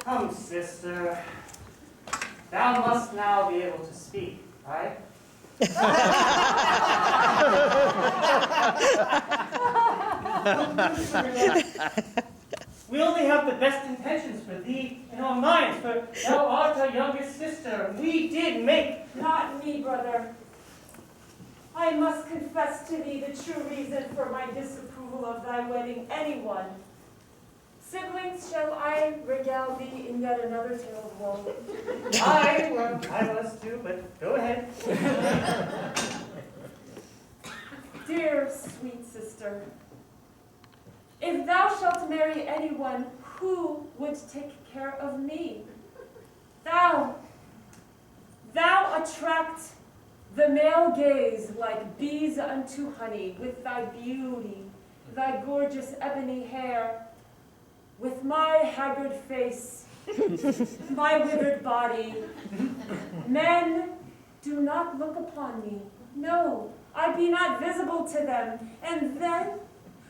Come, sister. Thou must now be able to speak, right? We only have the best intentions for thee in our minds, for thou art our youngest sister. We did make... Not me, brother. I must confess to thee the true reason for my disapproval of thy wedding anyone. Siblings, shall I regale thee in yet another tale of woe? I was too, but go ahead. Dear sweet sister, if thou shalt marry anyone, who would take care of me? Thou attract the male gaze like bees unto honey, with thy beauty, thy gorgeous ebony hair, with my haggard face, my withered body. Men do not look upon me. No, I be not visible to them. And then,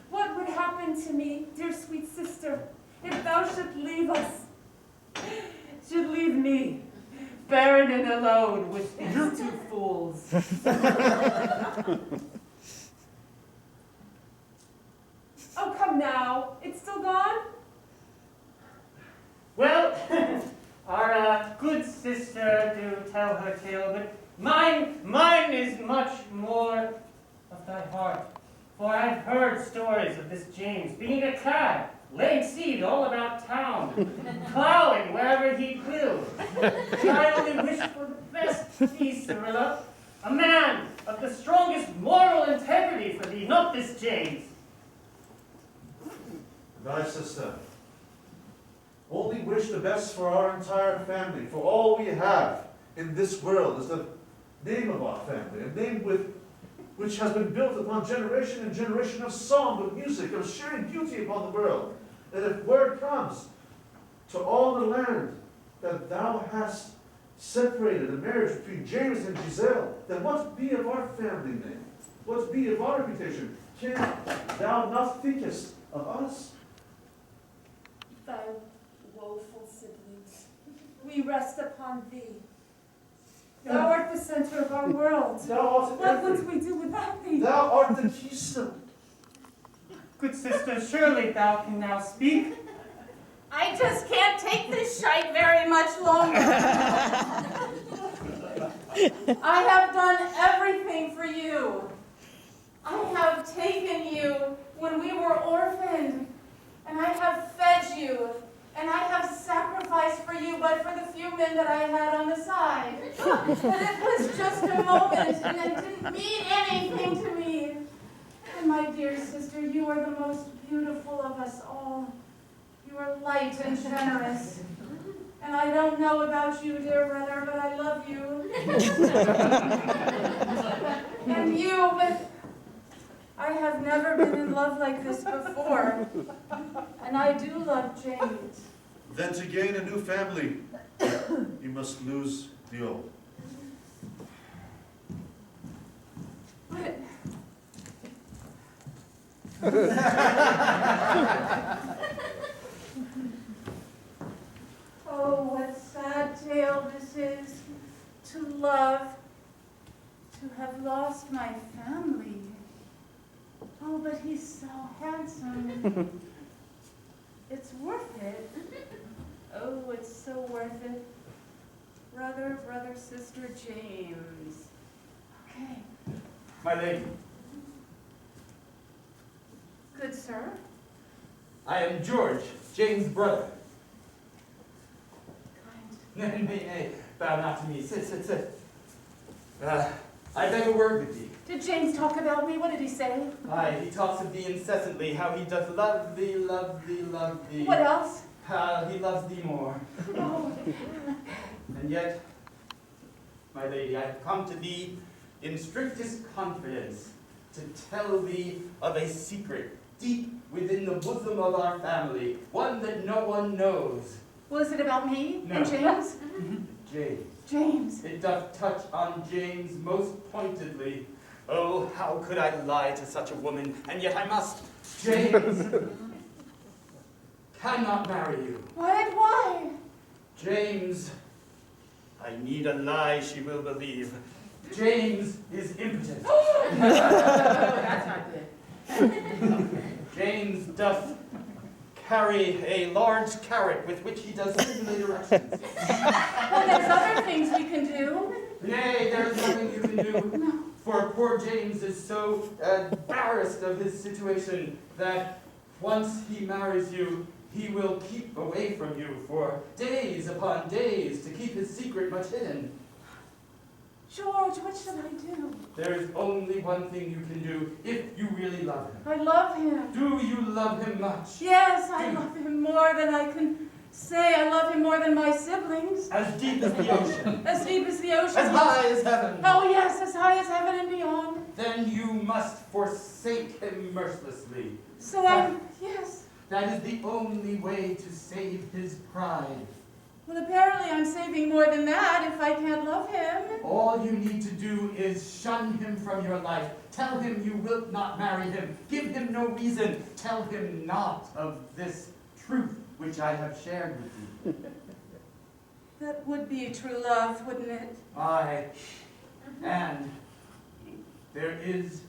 what would happen to me, dear sweet sister, if thou should leave us, should leave me, barren and alone with these two fools? Oh, come now. It's still gone? Well, our good sister do tell her tale, but mine is much more of thy heart. For I've heard stories of this James being a cad, laying seed all about town, plowing wherever he will. And I only wish for the best for thee, Cyrilla, a man of the strongest moral integrity for thee, not this James. Thy sister, only wish the best for our entire family, for all we have in this world is the name of our family, a name which has been built upon generation and generation of song, of music, of sharing beauty upon the world. That if word comes to all the land that thou hast separated a marriage between James and Giselle, then what be of our family name? What be of our reputation? Can thou not thinkest of us? Thy woeful siblings, we rest upon thee. Thou art the center of our world. What would we do without thee? Thou art the keystone. Good sister, surely thou can now speak. I just can't take this shite very much longer. I have done everything for you. I have taken you when we were orphaned, and I have fed you, and I have sacrificed for you, but for the few men that I had on the side. But it was just a moment, and it didn't mean anything to me. And my dear sister, you are the most beautiful of us all. You are light and generous. And I don't know about you, dear brother, but I love you. And you, but I have never been in love like this before. And I do love James. Then to gain a new family, you must lose the old. But oh, what sad tale this is, to love, to have lost my family. Oh, but he's so handsome. It's worth it. Oh, it's so worth it. Brother, sister, James. Okay. My lady, Good sir. I am George, James' brother. Kind. Nay, bow not to me. Sit. I beg a word with thee. Did James talk about me? What did he say? Aye, he talks of thee incessantly, how he doth love thee, love thee, love thee. What else? How he loves thee more. Oh. And yet, my lady, I have come to thee in strictest confidence to tell thee of a secret deep within the bosom of our family, one that no one knows. Was it about me No. and James? James. James. It doth touch on James most pointedly. Oh, how could I lie to such a woman, and yet I must. James cannot marry you. What? Why? James, I need a lie she will believe. James is impotent. That's not good. James doth carry a large carrot with which he does simulate erections. Well, there's other things we can do. Nay, there is nothing you can do. For poor James is so embarrassed of his situation that once he marries you, he will keep away from you for days upon days to keep his secret much hidden. George, what should I do? There is only one thing you can do if you really love him. I love him. Do you love him much? Yes, I love him more than I can say. I love him more than my siblings. As deep as the ocean. As deep as the ocean. As high as heaven. Oh, yes, as high as heaven and beyond. Then you must forsake him mercilessly. So yes. That is the only way to save his pride. Well, apparently I'm saving more than that if I can't love him. All you need to do is shun him from your life. Tell him you wilt not marry him. Give him no reason. Tell him not of this truth which I have shared with you. That would be true love, wouldn't it? Aye. And there is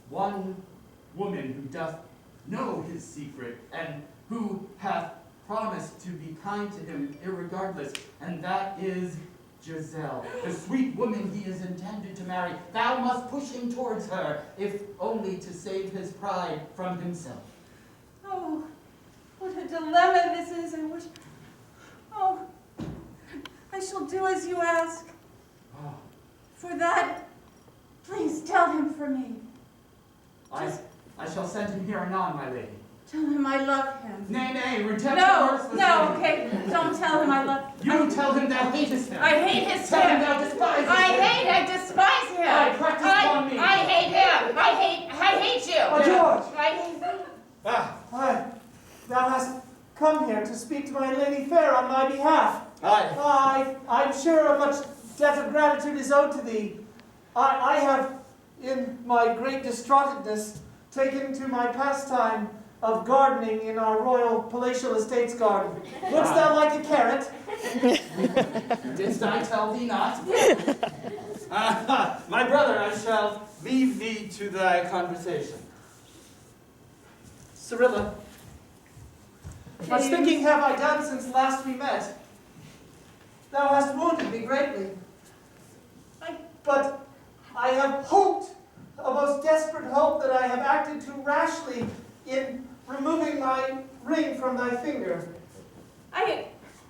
one woman who doth know his secret, and who hath promised to be kind to him irregardless, and that is Giselle, the sweet woman he is intended to marry. Thou must push him towards her, if only to save his pride from himself. Oh, what a dilemma this is. I wish... Oh, I shall do as you ask. Oh, For that, please tell him for me. I shall send him here anon, my lady. Tell him I love him. Nay, nay, reject No, okay, don't tell him I love him. You tell him thou hatest him. I hate his Tell him him. thou despisest him. I despise him. I practice upon me. I hate him. I hate you. Oh, George, I hate Ah, thou hast come here to speak to my lady fair on my behalf. aye. I'm sure a much debt of gratitude is owed to thee. I have, in my great distraughtedness, taken to my pastime of gardening in our royal palatial estates garden. Wouldst thou like a carrot? Didst I tell thee not? My brother, I shall leave thee to thy conversation. Cyrilla, much thinking have I done since last we met. Thou hast wounded me greatly. But I have hoped, a most desperate hope, that I have acted too rashly in removing my ring from thy finger.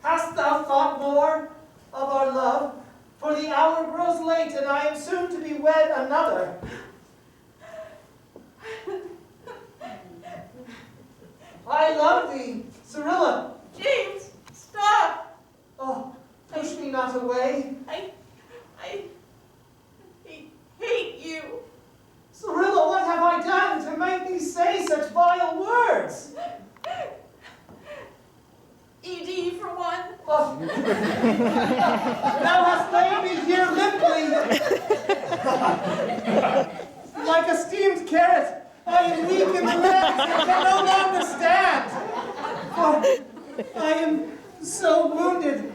Hast thou thought more of our love? For the hour grows late, and I am soon to be wed another. I love thee, Cyrilla. James, stop. Oh, push me not away. I hate you. Cyrilla, what have I done to make thee say such vile words? ED for one. Oh. Thou hast laid me here limply, like a steamed carrot. I am weak in the legs and can no longer stand. Oh, I am so wounded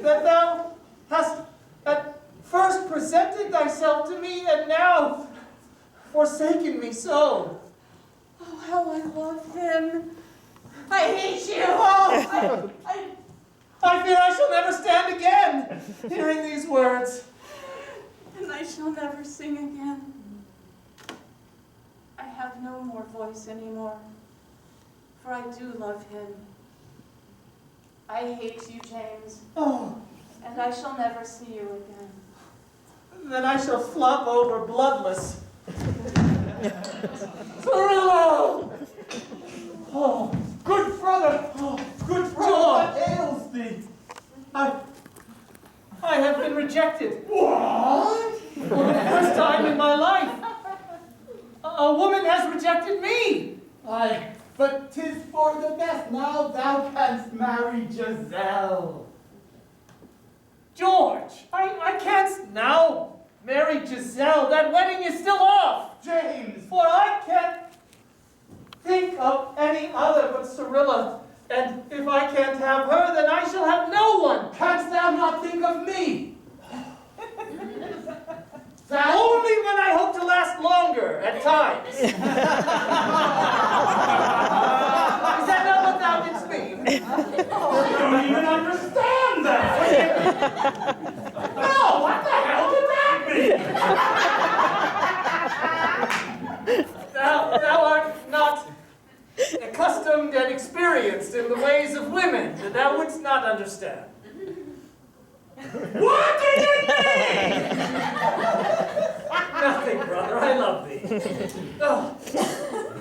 that thou hast at first presented thyself to me and now forsaken me so. Oh, how I love him. I hate you. Oh, I fear I shall never stand again, hearing these words. And I shall never sing again. I have no more voice anymore, for I do love him. I hate you, James, Oh, and I shall never see you again. then I shall flop over bloodless. Cyrilla! Oh, good brother! Oh, good brother! What ails thee? I have been rejected. What? For the first time in my life. A woman has rejected me. Aye, but 'tis for the best. Now thou canst marry Giselle. George, I can't now marry Giselle. That wedding is still off. James! For I can't think of any other but Cyrilla. And if I can't have her, then I shall have no one. Canst thou not think of me? Only when I hope to last longer at times. Is that not what thou didst mean? You don't even understand that! No, what the hell did that mean? Thou art not accustomed and experienced in the ways of women, that thou wouldst not understand. What did it mean? Nothing, brother, I love thee. Oh,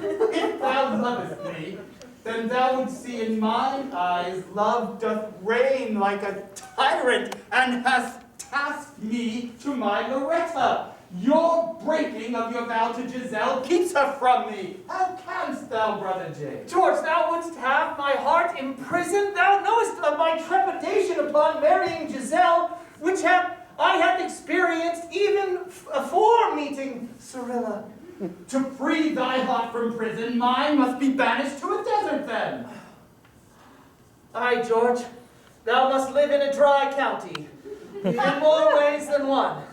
If thou lovest me, then thou would see in mine eyes love doth reign like a tyrant, and hast tasked me to my Loretta. Your breaking of your vow to Giselle keeps her from me. How canst thou, brother James? George, thou wouldst have my heart imprisoned? Thou knowest of my trepidation upon marrying Giselle, which I had experienced even afore meeting Cyrilla. To free thy heart from prison, mine must be banished to a desert then. Aye, George, thou must live in a dry county, in more ways than one.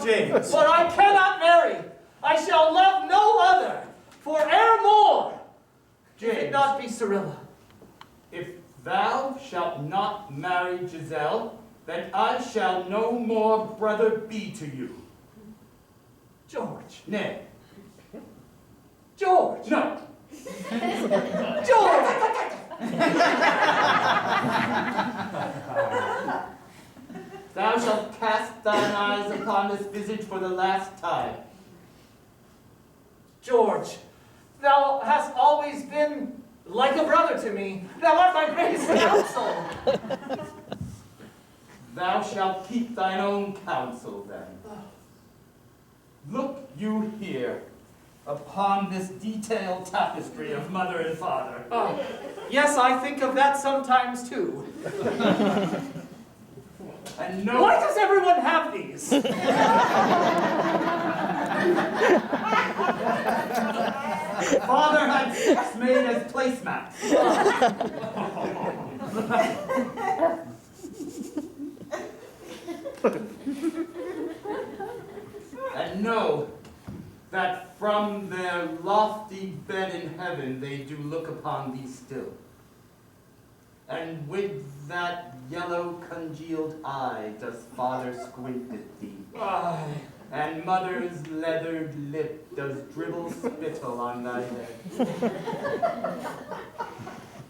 James. But I cannot marry. I shall love no other, for evermore, if it James. not be Cyrilla. If thou shalt not marry Giselle, then I shall no more brother be to you. George, Nay. George, No. George! Thou shalt cast thine eyes upon this visage for the last time. George, thou hast always been like a brother to me. Thou art my greatest counsel. Thou shalt keep thine own counsel then. Look you here, upon this detailed tapestry of mother and father. Oh, yes, I think of that sometimes too. And know Why does everyone have these? father had 6 made as placemats. And know that from their lofty bed in heaven they do look upon thee still. And with that yellow congealed eye does father squint at thee. Aye. And mother's leathered lip does dribble spittle on thy head.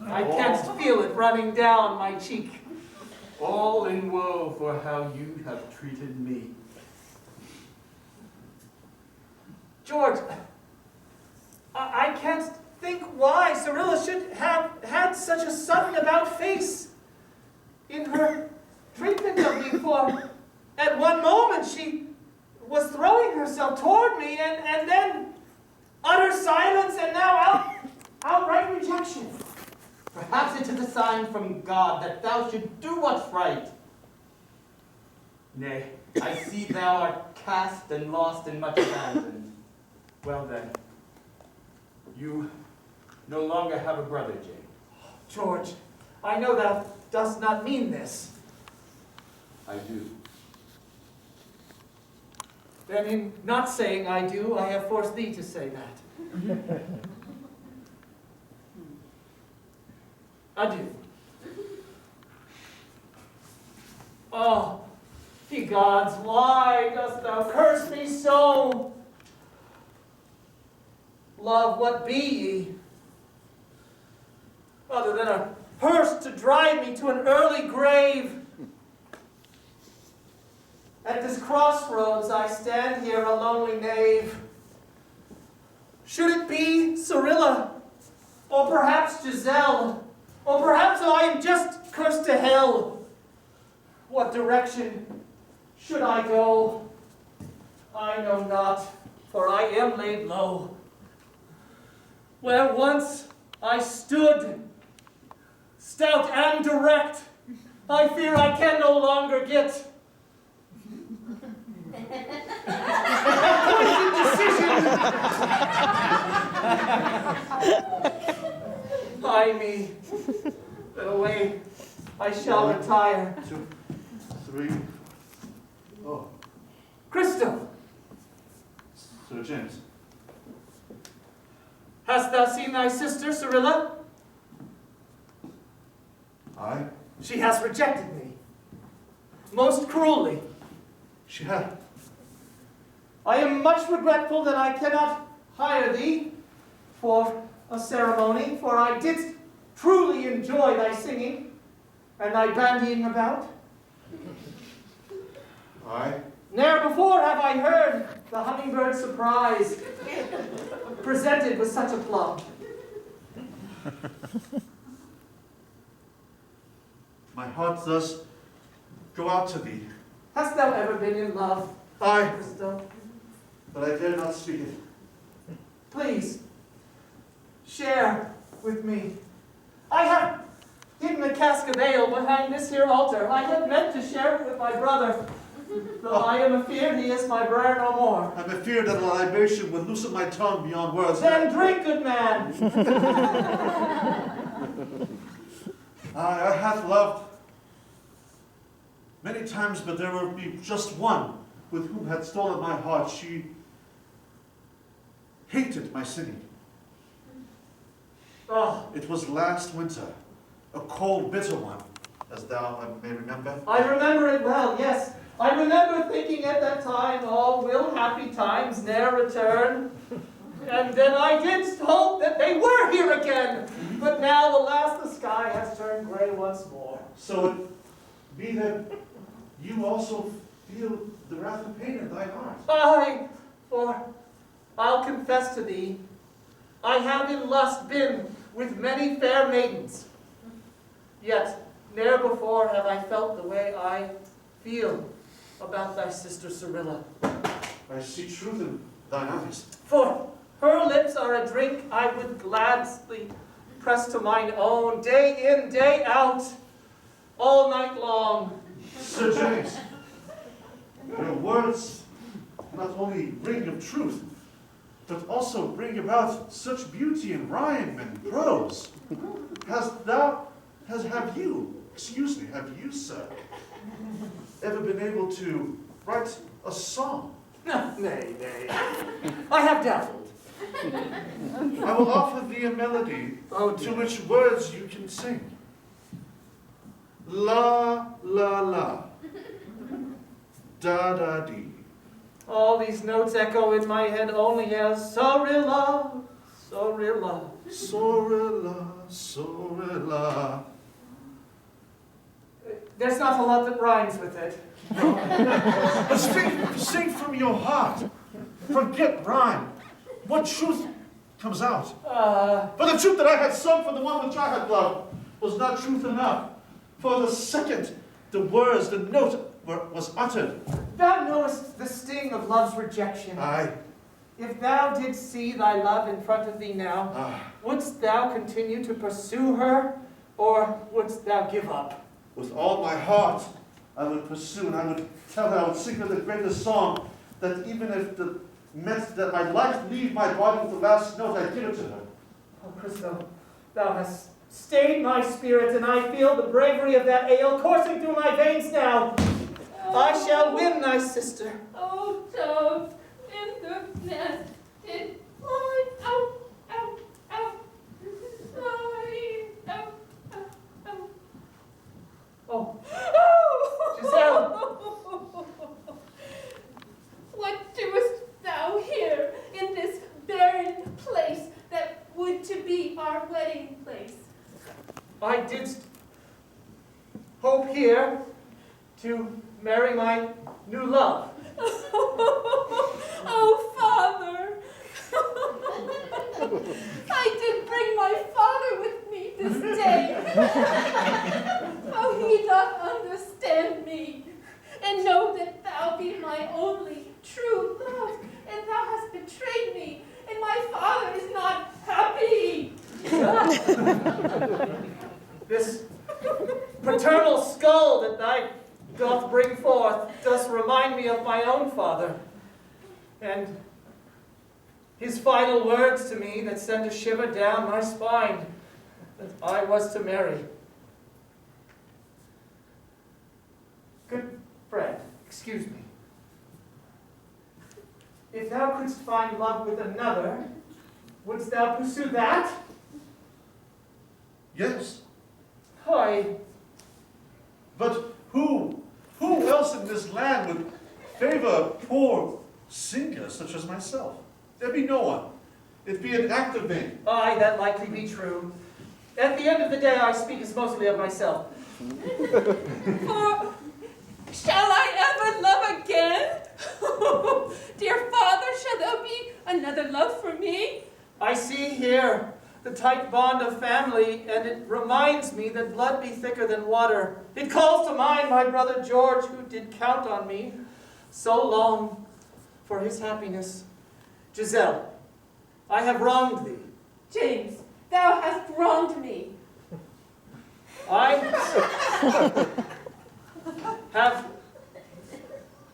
I canst feel it running down my cheek. All in woe for how you have treated me. George, I can't think why Cyrilla should have had such a sudden about face in her treatment of me, for at one moment she was throwing herself toward me, and then utter silence, and now outright rejection. Perhaps it is a sign from God that thou should do what's right. Nay, I see thou art cast and lost and much abandoned. Well then, you no longer have a brother, Jane. George, I know thou dost not mean this. I do. Then in not saying I do, I have forced thee to say that. Adieu. Oh, ye gods, why dost thou curse me so? Love, what be ye? Other than a hearse to drive me to an early grave. At this crossroads I stand here a lonely knave. Should it be Cyrilla, or perhaps Giselle, or perhaps I am just cursed to hell? What direction should I go? I know not, for I am laid low. Where once I stood, stout and direct, I fear I can no longer get. Decision. Hie me. That away I shall retire. 2, 3. Oh, Crystal, Sir James. hast thou seen thy sister, Cyrilla? Aye. She has rejected me. Most cruelly. She had. I am much regretful that I cannot hire thee for a ceremony, for I did truly enjoy thy singing and thy bandying about. Aye. Ne'er before have I heard the hummingbird surprise presented with such a plum. My heart does go out to thee. Hast thou ever been in love, Aye, Crystal? but I dare not speak it. Please, share with me. I have hidden a cask of ale behind this here altar. I had meant to share it with my brother, though I am afeard he is my brother no more. I'm afeard that a libation would loosen my tongue beyond words. Then drink, good man. Aye, I have loved many times, but there would be just one with whom had stolen my heart. She hated my singing. Oh, It was last winter, a cold, bitter one, as thou may remember. I remember it well, yes. I remember thinking at that time, oh, will happy times ne'er return? And then I did hope that they were here again. But now, alas, the sky has turned gray once more. So it be that you also feel the wrath of pain in thy heart. Aye, for I'll confess to thee, I have in lust been with many fair maidens. Yet ne'er before have I felt the way I feel about thy sister Cyrilla. I see truth in thine eyes. For her lips are a drink I would gladly press to mine own, day in, day out, all night long. Sir James, your words not only ring of truth, but also bring about such beauty in rhyme and prose. Have you, sir, ever been able to write a song? Nay, nay. I have dabbled. I will offer thee a melody to which words you can sing. La, la, la. Da, da, dee. All these notes echo in my head only as Cyrilla, Cyrilla. Sorilla, sorilla. There's not a lot that rhymes with it. But sing from your heart. Forget rhyme. What truth comes out? For the truth that I had sung for the one which I had loved was not truth enough. For the second, the words, the note was uttered. Thou knowest the sting of love's rejection. Aye. If thou didst see thy love in front of thee now, wouldst thou continue to pursue her, or wouldst thou give up? With all my heart, I would pursue, and I would tell her, I would sing her the greatest song, that even if it meant that my life leave my body with the last note, I'd give it to her. Oh, Crystal, thou hast stayed my spirit, and I feel the bravery of that ale coursing through my veins now. I shall win thy sister. Oh, dove in the nest, it fly out, out, out, fly out, out, out. Oh, Giselle. What doest thou here in this barren place that would to be our wedding place? I didst hope here to marry my new love. Oh, Father! I did bring my father with me this day. Oh, he doth understand me, and know that thou be my only true love, and thou hast betrayed me, and my father is not happy. This paternal skull that thy doth bring forth does remind me of my own father, and his final words to me that send a shiver down my spine. that I was to marry. Good friend, excuse me. If thou couldst find love with another, wouldst thou pursue that? Yes, I, but who else in this land would favor a poor singer such as myself? There be no one. It be an act of vain. aye, that likely be true. At the end of the day, I speak as mostly of myself. For shall I ever love again? Dear father, shall there be another love for me? I see here the tight bond of family, and it reminds me that blood be thicker than water. It calls to mind my brother George, who did count on me so long for his happiness. Giselle, I have wronged thee. James, thou hast wronged me. I have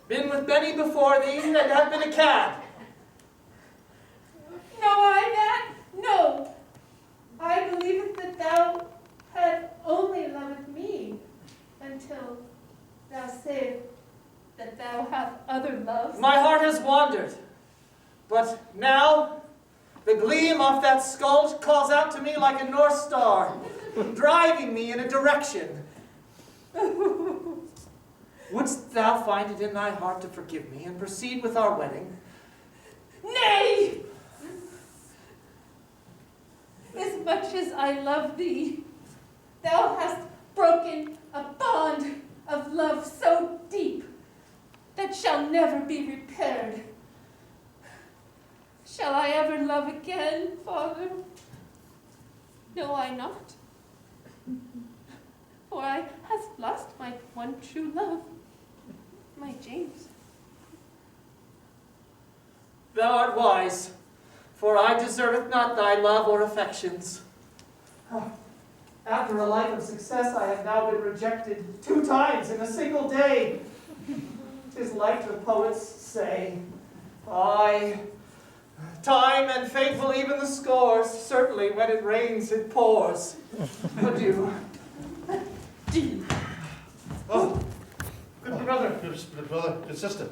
been with many before thee and have been a cad. No, I that? No. I believed that thou had only loved me until thou said that thou hast other loves. My heart has wandered, but now the gleam off that skull calls out to me like a north star, driving me in a direction. Wouldst thou find it in thy heart to forgive me and proceed with our wedding? Nay! As much as I love thee, thou hast broken a bond of love so deep that shall never be repaired. Shall I ever love again, Father? No, I not. For I have lost my one true love, my James. Thou art wise, for I deserveth not thy love or affections. After a life of success, I have now been rejected 2 times in a single day. 'Tis like the poets say, aye, time and fate will even the scores. Certainly, when it rains, it pours. Adieu. Oh, Good brother. good brother, good sister.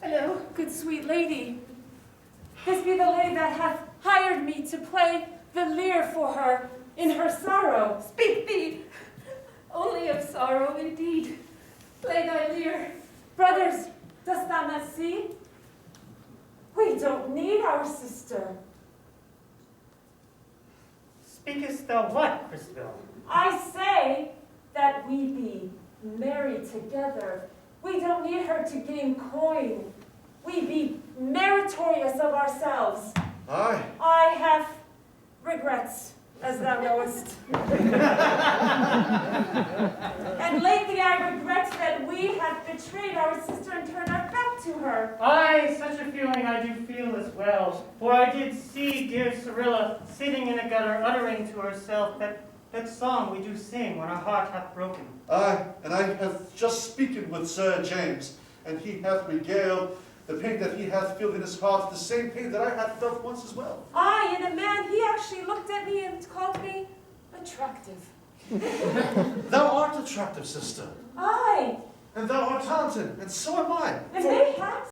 Hello, good sweet lady. This be the lady that hath hired me to play the lyre for her in her sorrow. Speak thee, only of sorrow indeed. Play thy lyre. Brothers, dost thou not see? We don't need our sister. Speakest thou what, Christabel? I say that we be married together. We don't need her to gain coin. We be meritorious of ourselves. Aye. I have regrets, as thou knowest. And lately I regret that we have betrayed our sister and turned our back to her. Aye, such a feeling I do feel as well. For I did see dear Cyrilla sitting in a gutter uttering to herself that song we do sing when our heart hath broken. Aye, and I have just speaken with Sir James, and he hath regaled the pain that he hath felt in his heart, the same pain that I had felt once as well. Aye, and a man, he actually looked at me and called me attractive. Thou art attractive, sister, Aye, and thou art talented, and so am I. and mayhaps